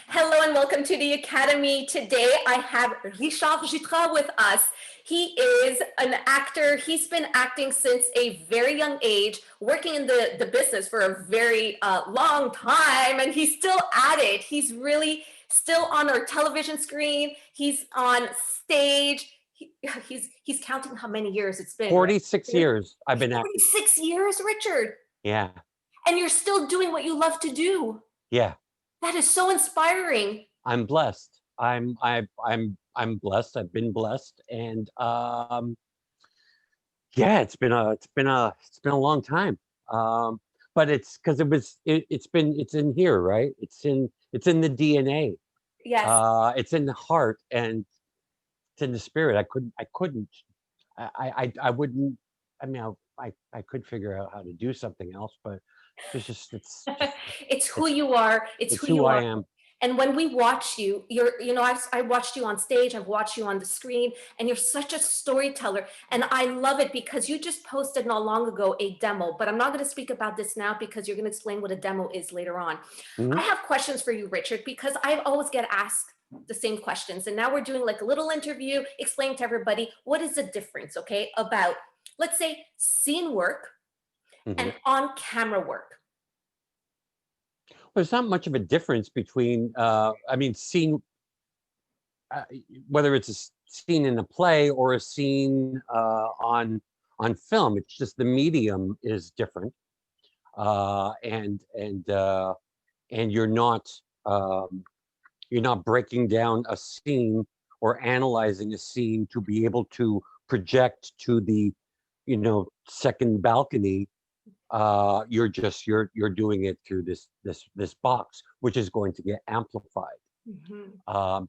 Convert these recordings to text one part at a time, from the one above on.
Hello and welcome to the Academy. Today I have Richard Jutras with us. He is an actor. He's been acting since a very young age, working in the business for a very long time, and he's still at it. He's really still on our television screen. He's on stage. He's counting how many years it's been, right? 46 years I've been acting. 46 years, Richard. Yeah. And you're still doing what you love to do. Yeah. That is so inspiring. I'm blessed. I'm blessed. I've been blessed. And yeah, it's been a long time. But it's because it's in here, right? It's in the DNA. Yes. It's in the heart and it's in the spirit. I wouldn't, I mean, I could figure out how to do something else, but It's who you are. It's who you I are. am. And when we watch you, I watched you on stage, I've watched you on the screen, and you're such a storyteller. And I love it because you just posted not long ago a demo, but I'm not going to speak about this now because you're going to explain what a demo is later on. Mhm. I have questions for you, Richard, because I always get asked the same questions. And now we're doing like a little interview, explain to everybody what is the difference, okay, about, let's say, scene work and on camera work. There's not much of a difference between, scene, whether it's a scene in a play or a scene on film. It's just the medium is different, and you're not breaking down a scene or analyzing a scene to be able to project to the, second balcony. You're doing it through this box, which is going to get amplified.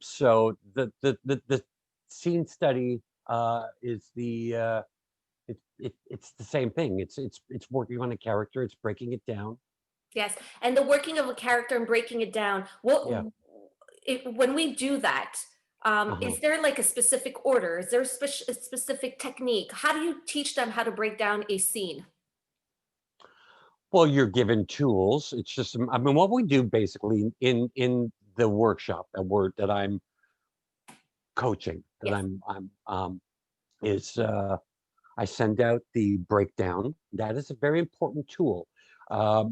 So the scene study is it's the same thing. It's working on a character. It's breaking it down. Yes, and the working of a character and breaking it down. Yeah. When we do that, is there like a specific order? Is there a specific technique? How do you teach them how to break down a scene? Well, you're given tools. It's just, I mean, what we do basically in the workshop that I'm coaching, that Yes. is I send out the breakdown. That is a very important tool.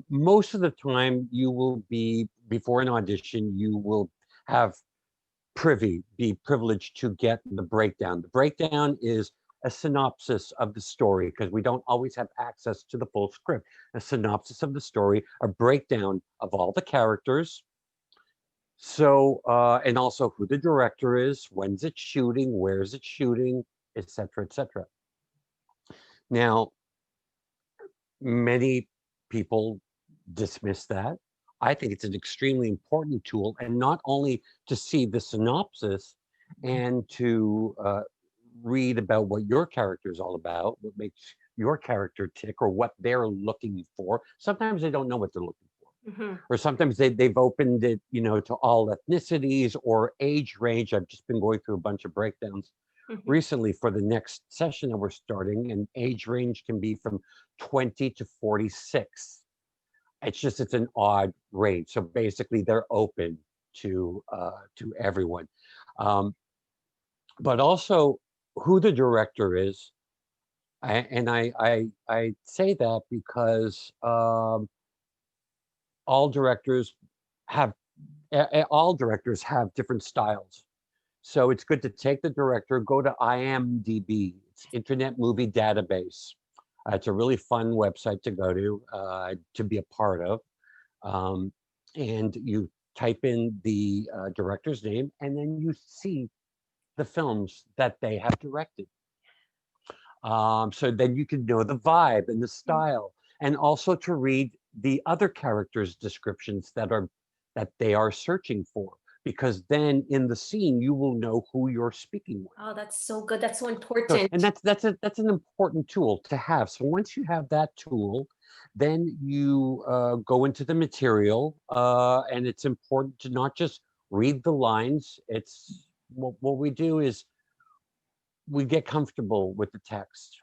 Most of the time, you will be before an audition, you will have be privileged to get the breakdown. The breakdown is a synopsis of the story because we don't always have access to the full script. A synopsis of the story, a breakdown of all the characters. So, and also who the director is, when's it shooting, where's it shooting, etc., etc. Now, many people dismiss that. I think it's an extremely important tool, and not only to see the synopsis and to read about what your character is all about, what makes your character tick, or what they're looking for. Sometimes they don't know what they're looking for, or sometimes they've opened it, to all ethnicities or age range. I've just been going through a bunch of breakdowns recently for the next session that we're starting, and age range can be from 20 to 46. It's an odd range. So basically they're open to everyone. But also who the director is. I say that because all directors have different styles. So it's good to take the director, go to IMDb, it's Internet Movie Database. It's a really fun website to go to be a part of. And you type in the director's name, and then you see the films that they have directed. So then you can know the vibe and the style, and also to read the other characters' descriptions that they are searching for. Because then in the scene you will know who you're speaking with. Oh, that's so good. That's so important. And that's an important tool to have. So once you have that tool, then you go into the material, and it's important to not just read the lines. It's what we do is we get comfortable with the text,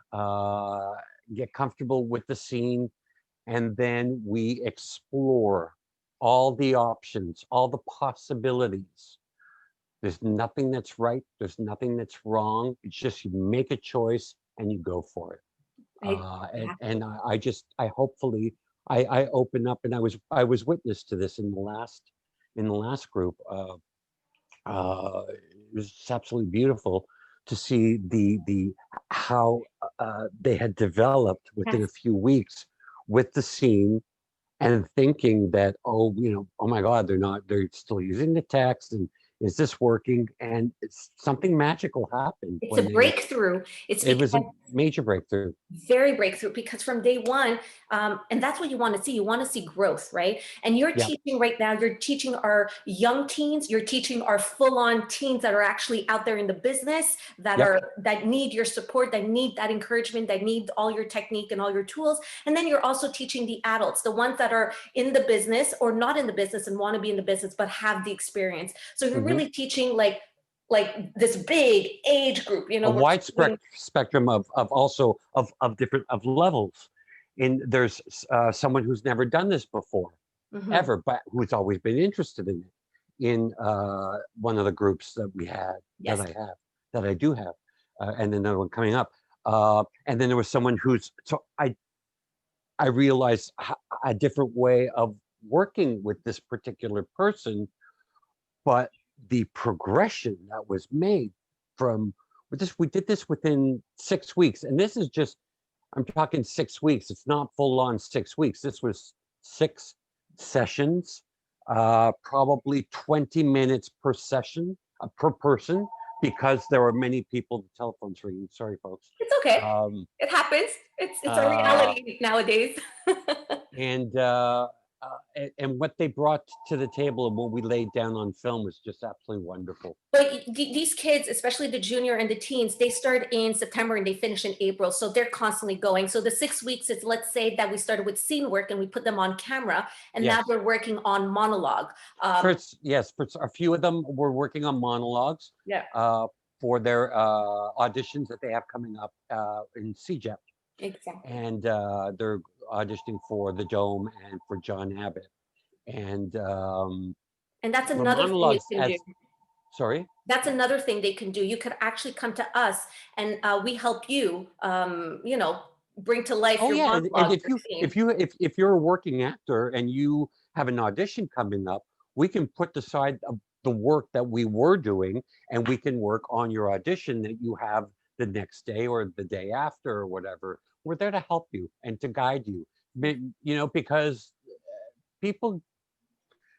get comfortable with the scene, and then we explore all the options, all the possibilities. There's nothing that's right. There's nothing that's wrong. It's just you make a choice and you go for it. And Exactly. I hopefully I open up, and I was witness to this in the last group. It was just absolutely beautiful to see the how they had developed within a Yes. few weeks with the scene, and thinking that, oh, oh my God, they're still using the text, and is this working? And it's something magical happened It's a when they breakthrough. It's it was a because major breakthrough. very breakthrough because from day one, and that's what you want to see. You want to see growth, right? And you're Yeah. teaching right now, you're teaching our young teens, you're teaching our full-on teens that are actually out there in the business, Yep. that need your support, that need that encouragement, that need all your technique and all your tools. And then you're also teaching the adults, the ones that are in the business or not in the business and want to be in the business but have the experience. So you're Hmm. really teaching like this big age group, A we're wide doing, spectrum of also of different of levels. And there's someone who's never done this before, mhm, ever, but who's always been interested in it. In one of the groups yes. that I do have, and another one coming up. And then there was someone I realized a different way of working with this particular person, but the progression that was made from we did this within 6 weeks, and this is just, I'm talking 6 weeks. It's not full on 6 weeks. This was 6 sessions, probably 20 minutes per session, per person, because there were many people. The telephone's ringing. Sorry, folks. It's okay. Um, It happens. It's a uh, reality nowadays. and and what they brought to the table and what we laid down on film was just absolutely wonderful. But these kids, especially the junior and the teens, they start in September and they finish in April. So they're constantly going. So the 6 weeks is, let's say that we started with scene work and we put them on camera, and now Yes. they're working on monologue. Yes, for a few of them, we're working on monologues Yeah, uh, for their auditions that they have coming up in CJEP, exactly. and they're auditioning for the Dome and for John Abbott. And And that's the another thing you monologues, can do. as sorry. That's another thing they can do. You could actually come to us and we help you, bring to life Oh your yeah, and monologue, your scene. if you're a working actor and you have an audition coming up, we can put aside the work that we were doing, and we can work on your audition that you have the next day or the day after or whatever. We're there to help you and to guide you. Because people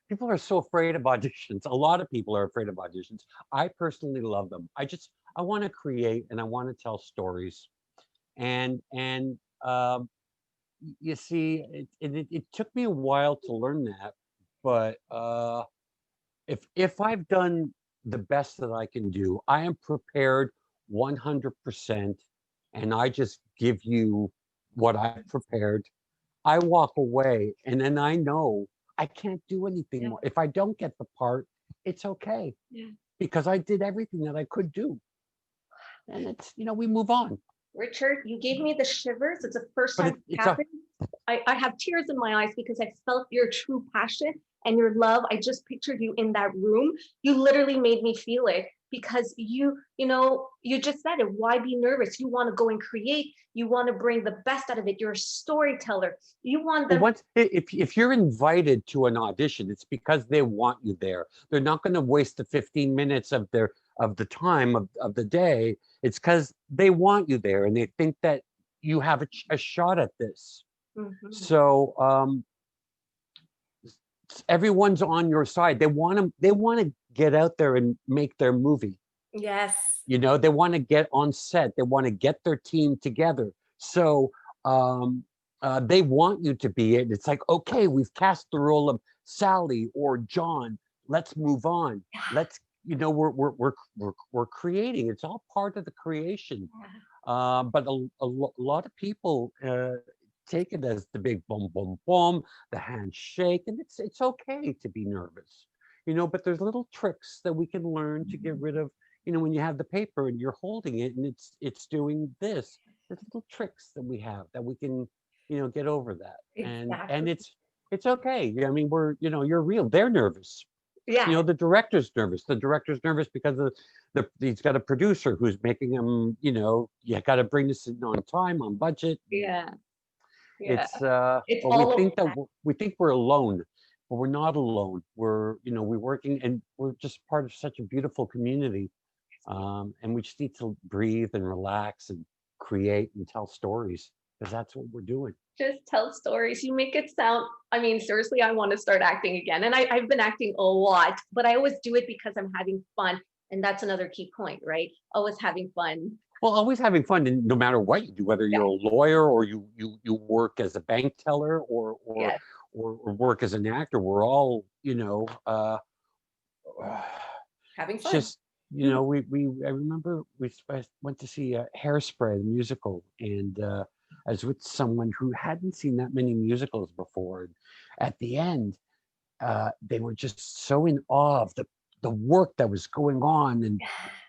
people are so afraid of auditions. A lot of people are afraid of auditions. I personally love them. I want to create and I want to tell stories, and you see, it took me a while to learn that, but if I've done the best that I can do, I am prepared 100%, and I just give you what I've prepared. I walk away, and then I know I can't do anything Yeah, more. If I don't get the part, it's okay, yeah. because I did everything that I could do, and we move on. Richard, you gave me the shivers. It's the first But time it, it's it's a happened. I have tears in my eyes because I felt your true passion and your love. I just pictured you in that room. You literally made me feel it because you just said it. Why be nervous? You want to go and create. You want to bring the best out of it. You're a storyteller. You want But them. if you're invited to an audition, it's because they want you there. They're not going to waste the 15 minutes of the time of the day. It's because they want you there, and they think that you have a shot at this. Mhm. So everyone's on your side. They want to get out there and make their movie. Yes. They want to get on set. They want to get their team together. So they want you to be it. It's like, okay, we've cast the role of Sally or John. Let's move on. Let's, we're creating. It's all part of the creation. But a lot of people take it as the big boom, boom, boom, the handshake, and it's okay to be nervous, But there's little tricks that we can learn to get rid of. When you have the paper and you're holding it and it's doing this, there's little tricks that we have that we can, get over that, and Exactly. It's okay. Yeah, I mean, you're real. They're nervous. Yeah, The director's nervous. The director's nervous because he's got a producer who's making him, you got to bring this in on time, on budget. yeah, yeah. It's It's but we all of think that that. we think we're alone, but we're not alone. We're working, and we're just part of such a beautiful community. And we just need to breathe and relax and create and tell stories, because that's what we're doing. Just tell stories. You make it sound, I mean, seriously, I want to start acting again. And I've been acting a lot, but I always do it because I'm having fun. And that's another key point, right? Always having fun. Well, always having fun, and no matter what you do, whether Yeah. you're a lawyer or you work as a bank teller Yes. or work as an actor, we're all Having it's fun. just we I remember I went to see Hairspray, the musical, and I was with someone who hadn't seen that many musicals before. And at the end, they were just so in awe of the work that was going on, and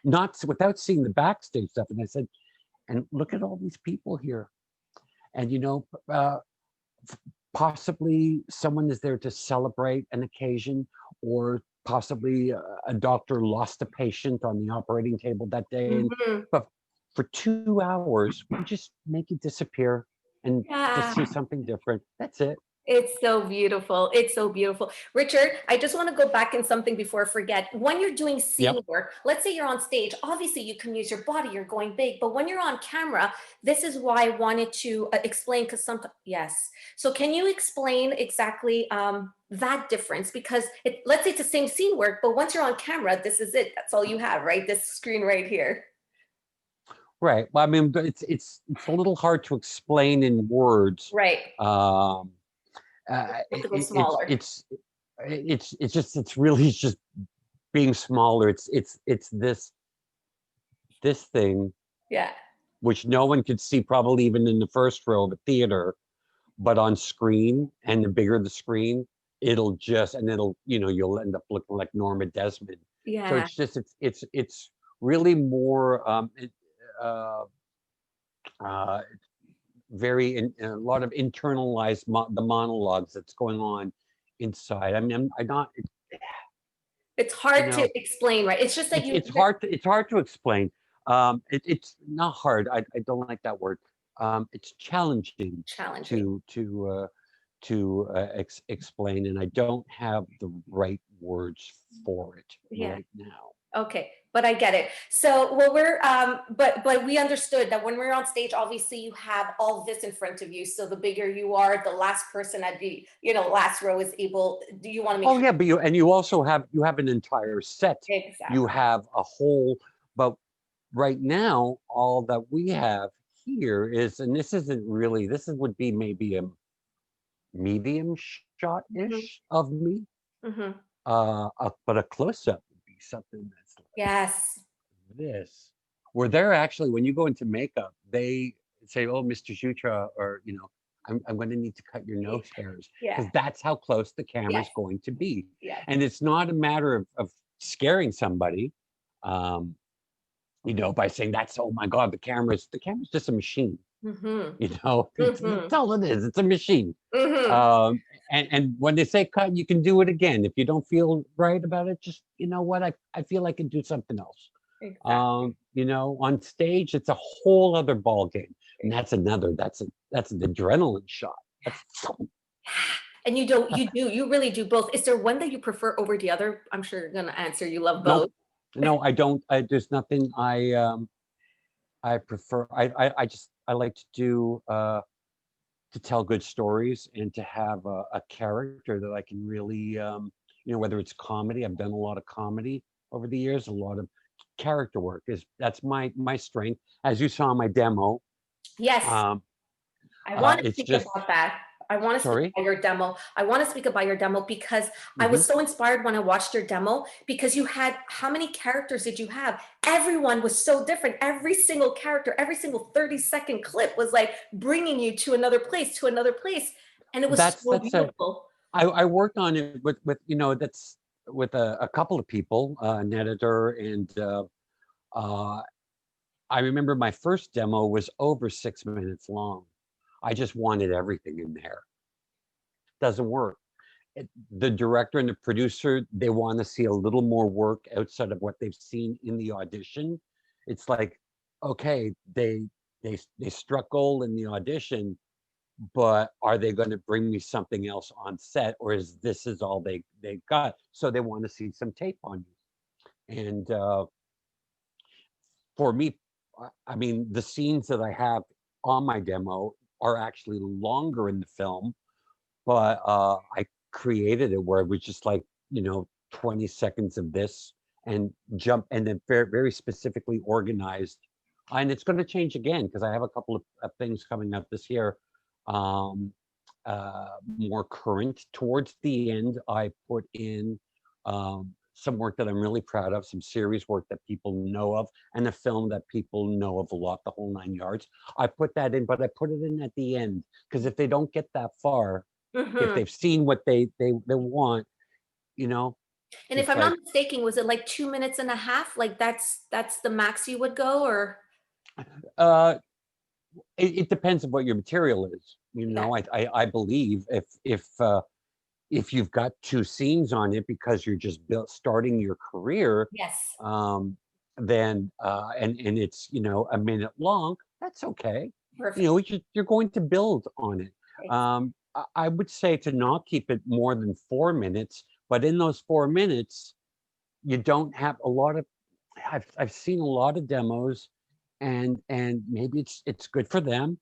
not without seeing the backstage stuff. And I said, and look at all these people here, and possibly someone is there to celebrate an occasion, or possibly a doctor lost a patient on the operating table that day, and Mhm. but for 2 hours we just make it disappear and just Yeah. see something different. That's it. It's so beautiful. It's so beautiful. Richard, I just want to go back in something before I forget. When you're doing scene Yep. work, let's say you're on stage, obviously you can use your body, you're going big, but when you're on camera, this is why I wanted to explain, because sometimes, yes. So can you explain exactly that difference? Because let's say it's the same scene work, but once you're on camera, this is it. That's all you have, right? This screen right here. Right. Well, I mean, but it's a little hard to explain in words. Right. um You have to go it, smaller. it's really just being smaller. It's this thing Yeah. which no one could see, probably even in the first row of a theater, but on screen, and the bigger the screen, you'll end up looking like Norma Desmond. So Yeah. it's really more uh, uh, a lot of internalized the monologues that's going on inside. I mean, I'm not, It's you hard know, to explain, right? It's just that it's hard to explain. It's not hard. I don't like that word. It's challenging challenging. to explain, and I don't have the right words for it Yeah. right now. Okay, but I get it. So, well, but we understood that when we're on stage, obviously you have all this in front of you. So the bigger you are, the last person at the, last row is able. Do you want to make Oh sure? yeah, but you also have an entire set. You Exactly. have a whole, but right now all that we have here is, and this isn't really, would be maybe a medium Mhm, shot-ish of me. mhm. But a close-up would be something that's Yes. like this, where they're actually, when you go into makeup, they say, "Oh, Mr. Jutra," or I'm going to need to cut your Yeah. nose hairs, Yeah. because that's how close the Yes. camera's going to be. Yes. And it's not a matter of scaring somebody, um, by saying, "That's, oh my God, the camera's just a machine." Mhm. It's Mhm. all it is. It's a machine. Mhm. Um, and when they say cut, you can do it again. If you don't feel right about it, just, you know what, I feel I can do something else. Exactly. On stage, it's a whole other ball game, and that's an adrenaline shot. That's And you really do both. Is there one that you prefer over the other? I'm sure you're gonna answer you love both. Nope. No, I don't. There's nothing I prefer. I like to tell good stories, and to have a character that I can really, whether it's comedy. I've done a lot of comedy over the years. A lot of character work that's my strength. As you saw in my demo, Yes. um, I want to it's speak just, about that. I want to speak sorry. about your demo. I want to speak about your demo because I Hmm. was so inspired when I watched your demo, because you had, how many characters did you have? Everyone was so different. Every single character, every single 30-second clip was like bringing you to another place, to another place. And it was so That's a beautiful. I worked on it with that's with a couple of people, an editor, and uh, I remember my first demo was over 6 minutes long. I just wanted everything in there. doesn't work. The director and the producer, they want to see a little more work outside of what they've seen in the audition. It's like, okay, they struck gold in the audition, but are they going to bring me something else on set, or is all they got? So they want to see some tape on you. And for me, I mean, the scenes that I have on my demo are actually longer in the film, but I created it where it was just like, 20 seconds of this and jump, and then very, very specifically organized. And it's going to change again because I have a couple of things coming up this year. Um, More current. Towards the end, I put in some work that I'm really proud of, some series work that people know of, and a film that people know of a lot, the whole 9 yards. I put that in, but I put it in at the end because if they don't get that far, if Hmm. they've seen what they want, you know, And if it's I'm not like, mistaken, was it like 2 minutes and a half? Like that's the max you would go, or uh, it depends on what your material is. yeah, I believe if you've got two scenes on it because you're just starting your career, yes, um, then and it's a minute long, that's okay. perfect. You're going to build on it. I would say to not keep it more than 4 minutes, but in those 4 minutes, you don't have a lot of. I've seen a lot of demos, and maybe it's good for them,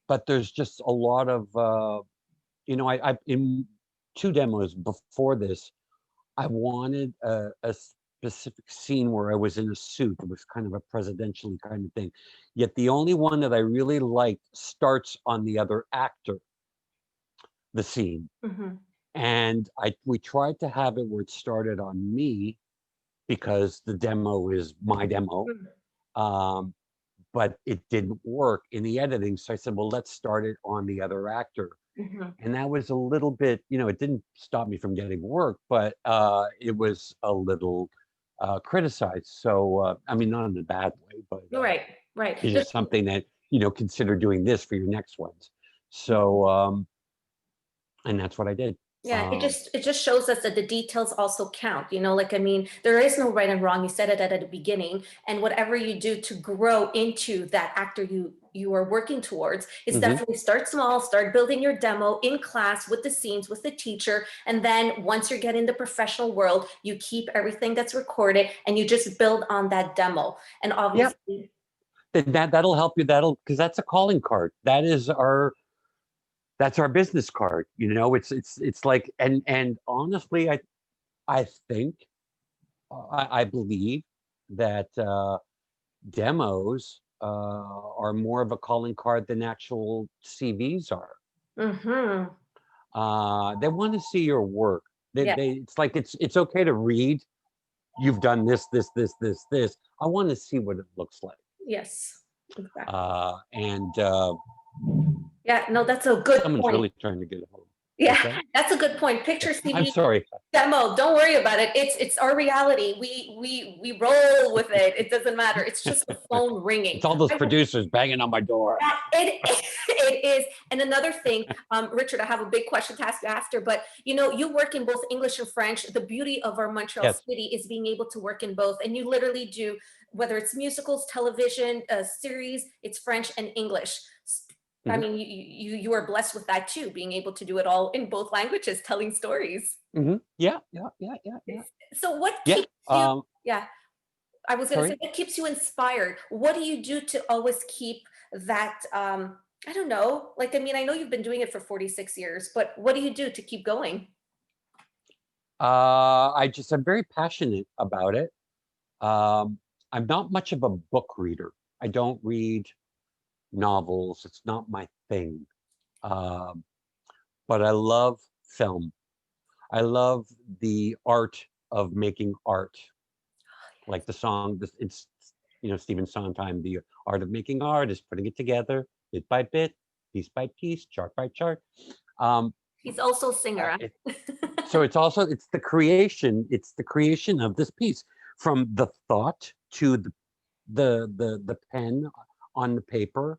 but there's just a lot of I in two demos before this, I wanted a specific scene where I was in a suit. It was kind of a presidential kind of thing. Yet the only one that I really liked starts on the other actor, the scene. Hmm. And we tried to have it where it started on me because the demo is my demo. Um, but it didn't work in the editing. So I said, well, let's start it on the other actor. Hmm. And that was a little bit, it didn't stop me from getting work, but it was a little criticized. So, I mean, not in a bad way, but Right, right. it's There's just something that, consider doing this for your next ones. So, and that's what I did. Yeah, it Um, just it just shows us that the details also count, like I mean, there is no right and wrong. You said it at the beginning, and whatever you do to grow into that actor you are working towards is mhm. definitely start small, start building your demo in class with the scenes, with the teacher, and then once you're getting the professional world, you keep everything that's recorded and you just build on that demo. And Yep. obviously, Then that'll help you. Because that's a calling card. That's our business card. It's like, and honestly, I think, I believe that demos are more of a calling card than actual CVs are. hmm, They want to see your work. yeah, It's like it's okay to read. You've done this, this, this, this, this. I want to see what it looks like. yes, exactly. And Yeah, no, that's a good someone's point. really trying to get a hold. Yeah, What's that? that's a good point. Picture I'm CV sorry. demo. Don't worry about it. It's our reality. We roll with it. It doesn't matter. It's just the phone ringing. It's all those producers banging on my door. It is. And another thing, Richard, I have a big question to ask you after, but you work in both English and French. The beauty of our Montreal Yes. city is being able to work in both, and you literally do, whether it's musicals, television, series, it's French and English. I Hmm. mean, you are blessed with that too, being able to do it all in both languages, telling stories. Hmm. Yeah, yeah, yeah, yeah, yeah. So what Yeah. keeps you, yeah, I was going to say, Sorry. what keeps you inspired? What do you do to always keep that? I don't know. Like, I mean, I know you've been doing it for 46 years, but what do you do to keep going? I'm very passionate about it. Um, I'm not much of a book reader. I don't read novels. It's not my thing. Um, but I love film. I love the art of making art, like the song. It's Stephen Sondheim. The art of making art is putting it together, bit by bit, piece by piece, chart by chart. Um, He's also a singer. it, Huh? so it's the creation. It's the creation of this piece, from the thought to the pen on the paper,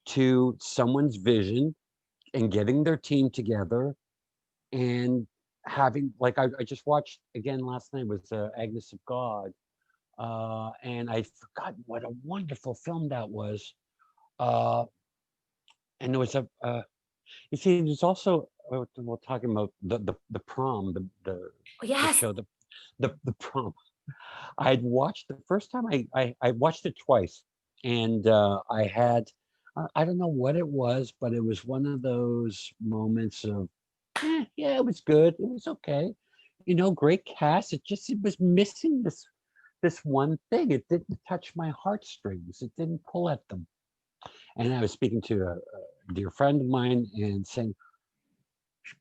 to someone's vision and getting their team together and having like I just watched again last night with Agnes of God, and I forgot what a wonderful film that was. Uh, and there was a you see, there's also we're talking about the prom, the Yes. show, the prom. I'd watched the first time I watched it twice, and I had I don't know what it was, but it was one of those moments of yeah, it was good, it was okay, you know, great cast. It was missing this one thing. It didn't touch my heartstrings. It didn't pull at them. And I was speaking to a dear friend of mine and saying,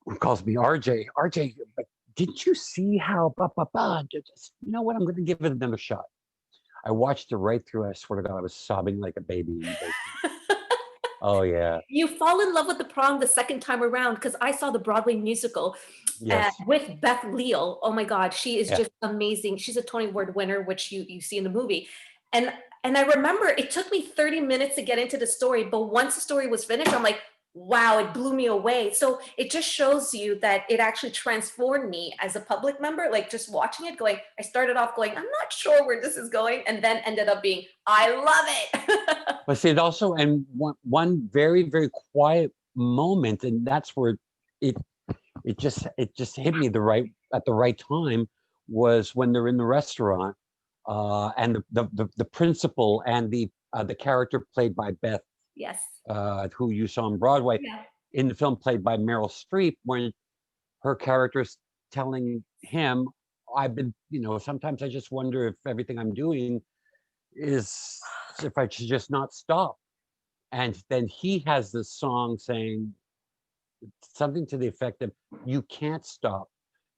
who calls me RJ, RJ, but didn't you see how, you know what, I'm going to give it another shot. I watched it right through. I swear to God, I was sobbing like a baby in the basement. Oh, yeah. You fall in love with the prom the second time around because I saw the Broadway musical Yes. with Beth Leal. Oh my God, she is Yeah. just amazing. She's a Tony Award winner, which you see in the movie. And I remember it took me 30 minutes to get into the story, but once the story was finished, I'm like, wow, it blew me away. So it just shows you that it actually transformed me as a public member, like just watching it going, I started off going, I'm not sure where this is going, and then ended up being, I love it. But see, it also, and one very, very quiet moment, and that's where it it just hit me at the right time, was when they're in the restaurant, and the principal and the character played by Beth, Yes. who you saw on Broadway, Yeah. in the film played by Meryl Streep, when her character's telling him, I've been, you know, sometimes I just wonder if everything I'm doing is, if I should just not stop. And then he has this song saying something to the effect of, you can't stop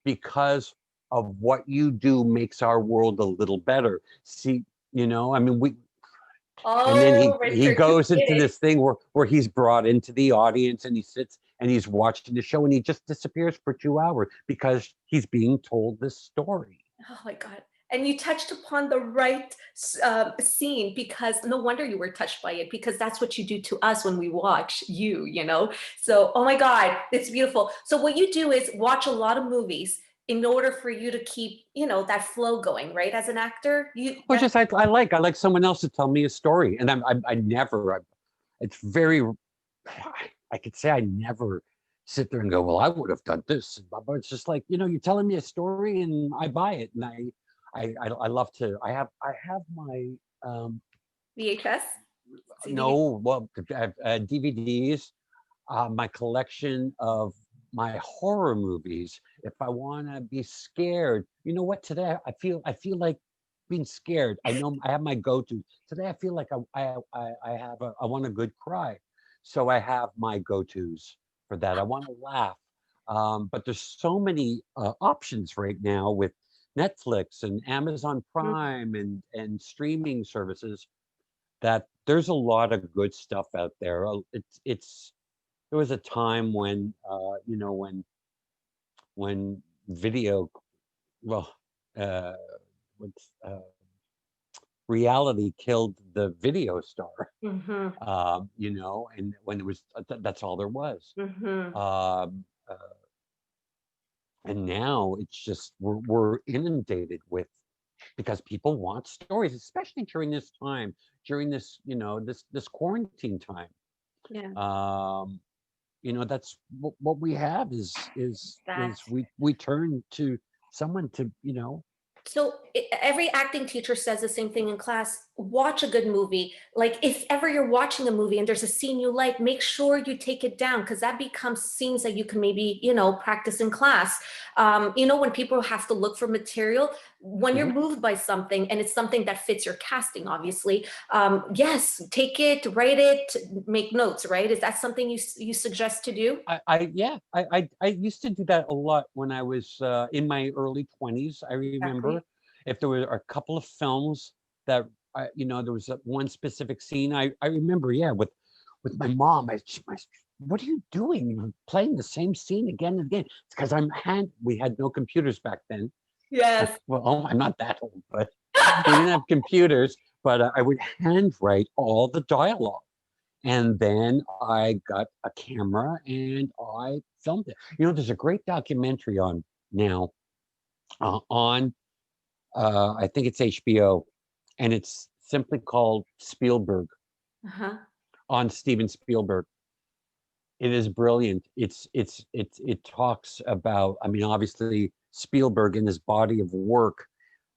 because of what you do makes our world a little better. See, you know, I mean, and then Oh, he Richard, you goes did into it. this thing where he's brought into the audience and he sits and he's watching the show and he just disappears for 2 hours because he's being told this story. Oh my God. And you touched upon the right scene because no wonder you were touched by it because that's what you do to us when we watch you, you know? So, oh my God, it's beautiful. So, what you do is watch a lot of movies in order for you to keep, you know, that flow going, right? As an actor, Or just I like someone else to tell me a story, and I never. It's very. I could say I never sit there and go, well, I would have done this, but it's just like, you know, you're telling me a story and I buy it, and I love to. I have my VHS, CD. no, well, I have, DVDs, my collection of my horror movies. If I want to be scared, you know what? Today I feel like being scared. I know I have my go-to. Today I feel like I want a good cry, so I have my go-tos for that. I want to laugh, but there's so many options right now with Netflix and Amazon Prime and streaming services, that there's a lot of good stuff out there. It's there was a time when you know, when video, well, uh what's reality killed the video star. Mm-hmm. You know, and when it was that's all there was. Mm-hmm. um uh, and now it's just we're inundated with, because people want stories, especially during this time, during this, you know, this quarantine time. Yeah. um you know, that's what we have is That. we turn to someone to, you know. So every acting teacher says the same thing in class. Watch a good movie. Like if ever you're watching a movie and there's a scene you like, make sure you take it down because that becomes scenes that you can maybe, you know, practice in class. You know, when people have to look for material, when you're Mhm. moved by something and it's something that fits your casting, obviously, yes, take it, write it, make notes. Right? Is that something you suggest to do? Yeah, I used to do that a lot when I was in my early 20s. I Exactly. remember if there were a couple of films that you know, there was one specific scene. I remember, yeah, with my mom. What are you doing? You're playing the same scene again and again. It's because we had no computers back then. Yes. Well, oh, I'm not that old, but we didn't have computers. But I would handwrite all the dialogue, And then I got a camera and I filmed it. There's a great documentary on now on I think it's HBO, and it's simply called Spielberg, Uh-huh. on Steven Spielberg. It is brilliant. It talks about, I mean, obviously Spielberg and his body of work,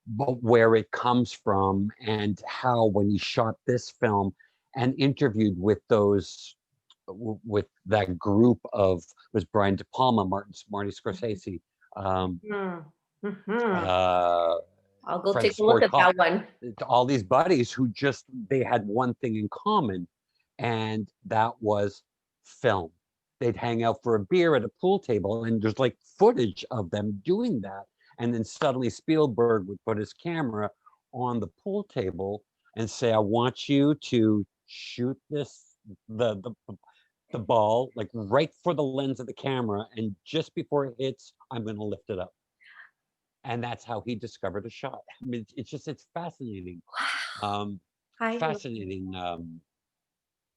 but where it comes from and how when he shot this film and interviewed with with that group of, was Brian De Palma, Marty Scorsese, um, Mm-hmm. uh, I'll go take Francis a look Ford at Coppola, that one. all these buddies who just, they had one thing in common, and that was film. They'd hang out for a beer at a pool table, and there's like footage of them doing that. And then suddenly Spielberg would put his camera on the pool table and say, "I want you to shoot this the ball like right for the lens of the camera, and just before it hits, I'm going to lift it up." And that's how he discovered a shot. I mean, it's fascinating. Um, I fascinating.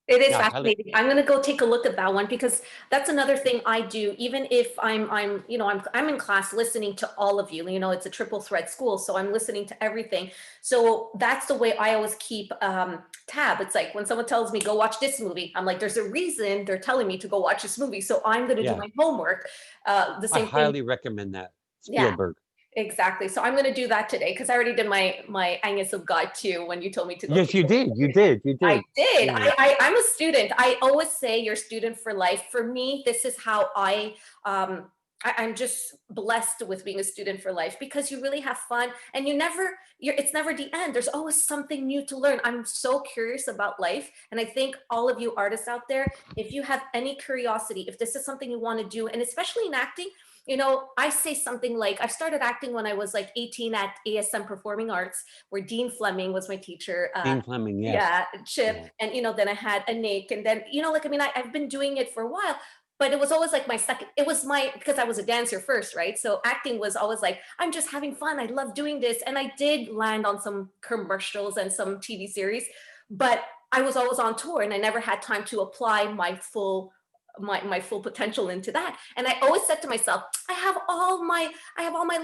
It is Yeah, I highly, fascinating. I'm gonna go take a look at that one because that's another thing I do. Even if I'm in class listening to all of you. It's a triple threat school, so I'm listening to everything. So that's the way I always keep tab. It's like when someone tells me go watch this movie, I'm like, there's a reason they're telling me to go watch this movie, so I'm gonna do yeah, my homework. The I same thing. highly recommend that. Yeah. Spielberg. Exactly. So I'm going to do that today because I already did my Agnes of God too when you told me to go Yes, take you a look. did. You did. You I did. did. Yeah. I'm a student. I always say you're a student for life. For me, this is how I'm just blessed with being a student for life because you really have fun and it's never the end. There's always something new to learn. I'm so curious about life. And I think all of you artists out there, if you have any curiosity, if this is something you want to do, and especially in acting, I say something like I started acting when I was like 18 at ASM Performing Arts, where Dean Fleming was my teacher. Dean Fleming. Yes. Yeah, Chip, Yeah. and then I had a Nick, and then I've been doing it for a while, but it was always like my second. It was my because I was a dancer first, right? So acting was always like I'm just having fun. I love doing this, and I did land on some commercials and some TV series, but I was always on tour, and I never had time to apply my full potential into that. And I always said to myself, I have all my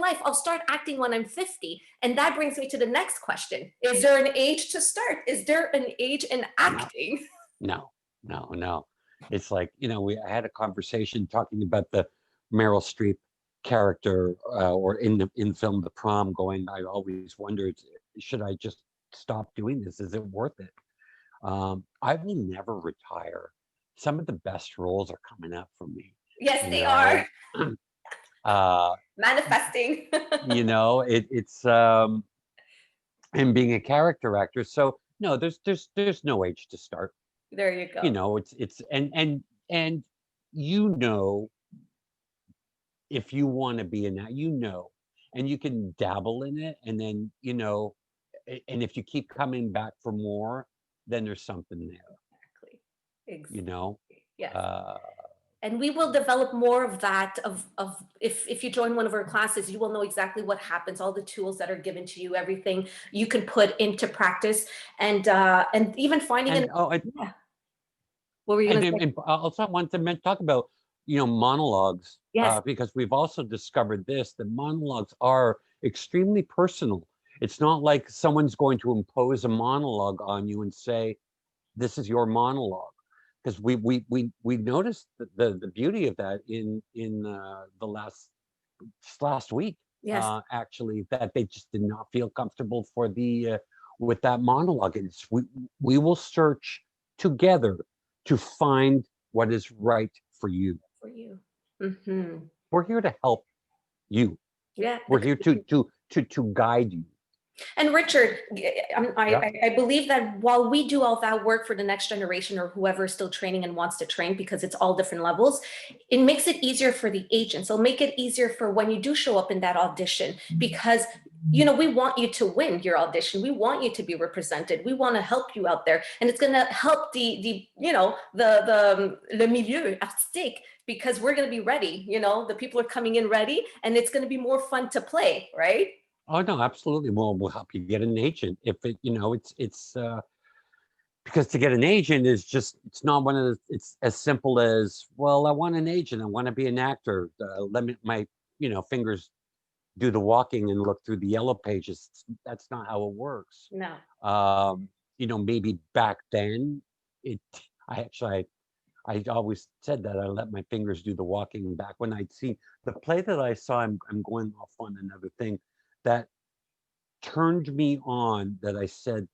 life. I'll start acting when I'm 50. And that brings me to the next question. Is there an age to start? Is there an age in No. acting? No. No. No. It's like, I had a conversation talking about the Meryl Streep character, or in film The Prom, going, I always wondered, should I just stop doing this? Is it worth it? I will never retire. Some of the best roles are coming up for me, Yes, you they are. know. uh, Manifesting. it's and being a character actor. So no, there's no age to start. There you go. It's and you know if you want to be in that, and you can dabble in it, and then and if you keep coming back for more, then there's something there. Exactly. You Exactly. know. Yes. Uh, And we will develop more of that of if you join one of our classes, you will know exactly what happens, all the tools that are given to you, everything you can put into practice, and even finding an and oh, yeah. What were you gonna say? and I also want to talk about monologues, Yes. because we've also discovered this, that monologues are extremely personal. It's not like someone's going to impose a monologue on you and say, this is your monologue, because we noticed the beauty of that in the last week, Yes. actually, that they just did not feel comfortable for the with that monologue. And we will search together to find what is right for you. For you. Hmm. We're here to help you. Yeah. We're here to guide you. And Richard, Yeah. I believe that while we do all that work for the next generation or whoever is still training and wants to train, because it's all different levels, it makes it easier for the agent. So make it easier for when you do show up in that audition, because we want you to win your audition. We want you to be represented. We want to help you out there, and it's going to help the le milieu artistique, because we're going to be ready. The people are coming in ready, and it's going to be more fun to play, right? Oh no, absolutely. We'll help you get an agent if it's because to get an agent is just, it's not one of the, it's as simple as, well, I want an agent, I want to be an actor, let me, my, fingers do the walking and look through the yellow pages. That's not how it works. No. Maybe back then, it, I actually, I always said that I let my fingers do the walking. Back when I'd seen the play that I saw, I'm going off on another thing that turned me on, that I said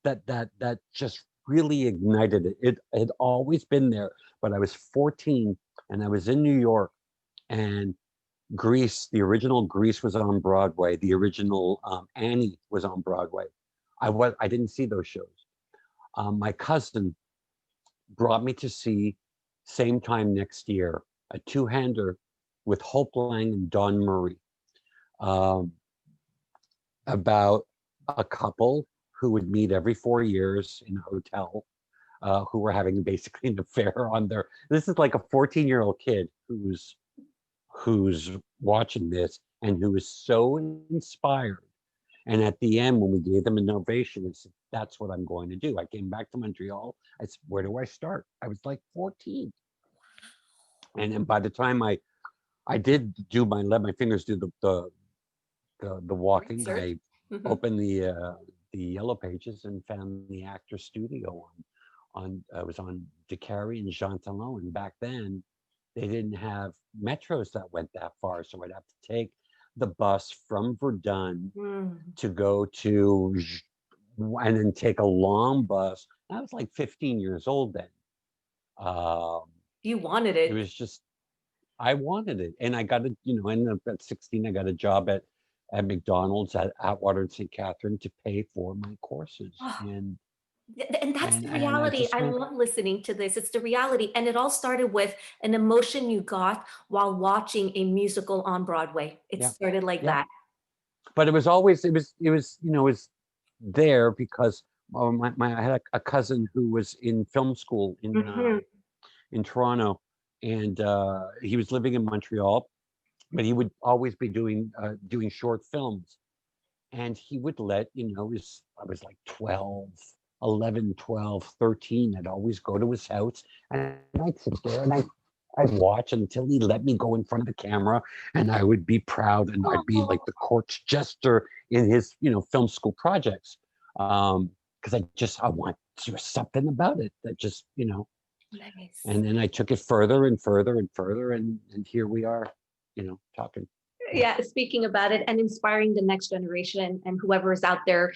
that just really ignited it. It had always been there, but I was 14 and I was in New York, and Grease, the original Grease, was on Broadway. The original Annie was on Broadway. I didn't see those shows. My cousin brought me to see, same time next year, a two-hander with Hope Lang and Don Murray, um, about a couple who would meet every 4 years in a hotel, who were having basically an affair on their. This is like a 14-year-old kid who's watching this and who is so inspired. And at the end, when we gave them an ovation, I said, that's what I'm going to do. I came back to Montreal. I said, where do I start? I was like 14. And then by the time I did do let my fingers do the walking, Research. I opened the yellow pages and found the Actor Studio on I was on DeCarry and Jean Talon. And back then, they didn't have metros that went that far. So I'd have to take the bus from Verdun to go to, and then take a long bus. I was like 15 years old then. You wanted it. It was just, I wanted it. And I got it, ended up at 16, I got a job at McDonald's at Atwater and St. Catherine to pay for my courses. And that's the And I reality. just I went, love listening to this. It's the reality. And it all started with an emotion you got while watching a musical on Broadway. It yeah, started like yeah. that. But it was always, it was there because I had a cousin who was in film school in Toronto, and he was living in Montreal, but he would always be doing short films, and he would let, I was like 12, 11, 12, 13. I'd always go to his house and I'd sit there and I'd watch until he let me go in front of the camera, and I would be proud, and I'd be like the court's jester in his, film school projects. Because I want something about it that just, Nice. and then I took it further and further and further, and here we are, talking. Yeah, speaking about it and inspiring the next generation and whoever is out there,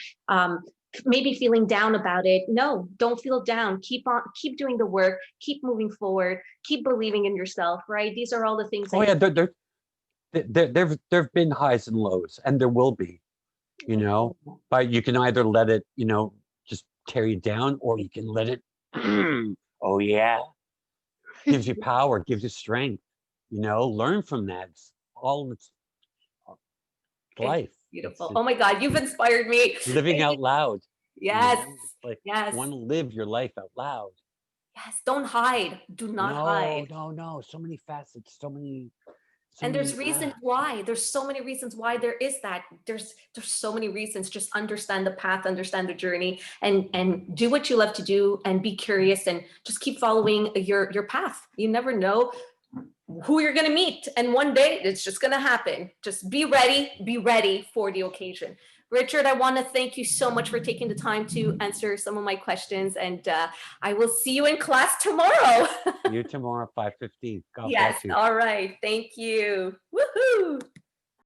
maybe feeling down about it. No, don't feel down. Keep doing the work, keep moving forward, keep believing in yourself, right? These are all the things Oh yeah, there've been highs and lows, and there will be, but you can either let it, just tear you down, or you can let it, oh yeah, gives you power, gives you strength, learn from that. It's life. Beautiful. Oh my God, you've inspired me. Living out loud. Yes. It's like, Yes. you want to live your life out loud. Yes. Don't hide. Do not hide. No. So many facets, And there's reasons why. There's so many reasons why there is that. There's so many reasons. Just understand the path, understand the journey, and do what you love to do, and be curious, and just keep following your path. You never know who you're gonna meet, and one day it's just gonna happen. Just be ready for the occasion. Richard, I want to thank you so much for taking the time to answer some of my questions, and I will see you in class tomorrow. You tomorrow, 5:15. God Yes, bless you. all right. Thank you. Woohoo!